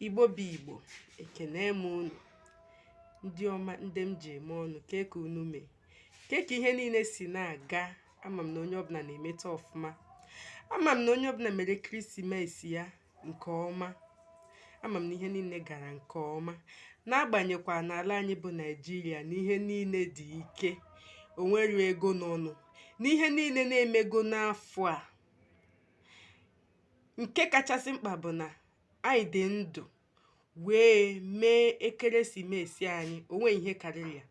Igbo bụ Igbo, ekene m unu ndị ọma ndị m ji eme ọnụ. Ka unu mee, ka ihe niile si na-aga. Ama m na onye ọbụla na-emeta ọfụma. Ama m na onye ọbụla mere Krismesi ya nke ọma. Ama m na ihe niile gara nke ọma, n'agbanyekwa n'ala anyị bụ Naịjirịa na ihe niile dị ike, o nwere ego n'ọnụ, n'ihe niile na-emego n'afọ a. Nke kachasị mkpa bụ na anyị dị ndụ wee mee ekeresimesi anyị. Onwe ihe karịrị ya.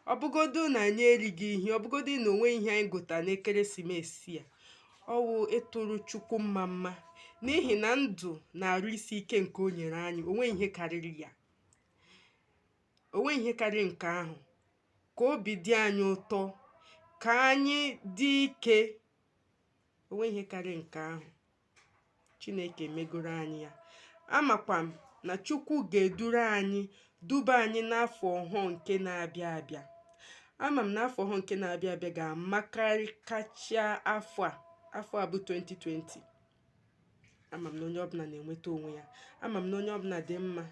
Ọ bụgodu na anyị erighị ihe, ọ bụgodu na onwe ihe anyị gota n'ekeresimesi a, ọwụ ịtụrụ Chukwu mma n'ihi na ndụ na-arụ isi ike nke o nyere anyị. Onwe ihe karịrị ya. Onwe ihe karịrị nke ahụ. Ka obi dị anyị ụtọ, ka anyị dị ike. Onwe ihe karịrị nke ahụ. Chineke megoro anyị ya. Amakwa m na Chukwu ga-eduru anyị, duba anyị n'afọ ọhụụ nke na-abịa abịa. Ama m na afọ ọhụụ nke na-abịa abịa ga-amakarị kacha afọ a bụ 2020. Ama m na onye ọbụla na-enweta onwe ya. Ama m na onye ọbụla dị mma.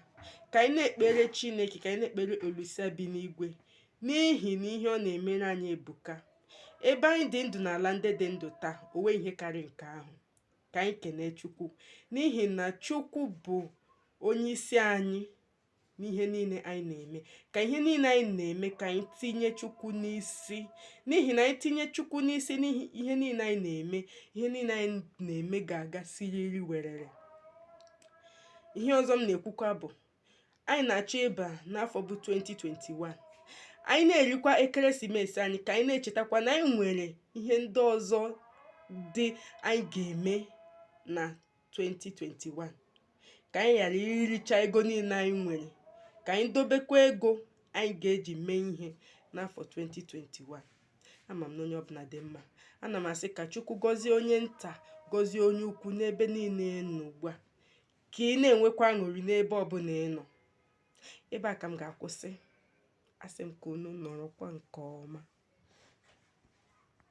Ka anyị na-ekpere Chineke, ka anyị na-ekpere Olisa bi n'igwe, n'ihi na ihe ọ na-emere anyị ebuka. Ebe anyị dị ndụ n'ala ndị dị ndụ taa, onwe ihe karịrị nke ahụ. Ka anyị kene Chukwu, n'ihi na Chukwu bụ onye isi anyị n'ihe niile anyị na-eme. Ka ihe niile anyị na-eme, ka anyị tinye Chukwu n'isi, n'ihi na anyị tinye Chukwu n'isi n'ihe niile anyị na-eme, ihe niile anyị na-eme ga-aga siriri werere. Ihe ọzọ m na-ekwukwa bụ, anyị na-achọ ịba n'afọ bụ 2021. Anyị na-erikwa ekeresimesi anyị, ka anyị na-echetakwa na anyị nwere ihe ndị ọzọ dị anyị ga-eme na 2021. Ka anyị ghara iricha ego niile anyị nwere, ka anyị dobekwa ego anyị ga-eji mee ihe n'afọ 2021. Ama m na onye ọbụla dị mma. Ana m asị ka Chukwu gọzie onye nta, gọzie onye ukwu n'ebe niile nọ ugbu a. Ka ị na-enwekwa aṅụrị n'ebe ọbụla ị nọ. Ebe a ka m ga-akwụsị. Asị m ka unu nọrọkwa nke ọma.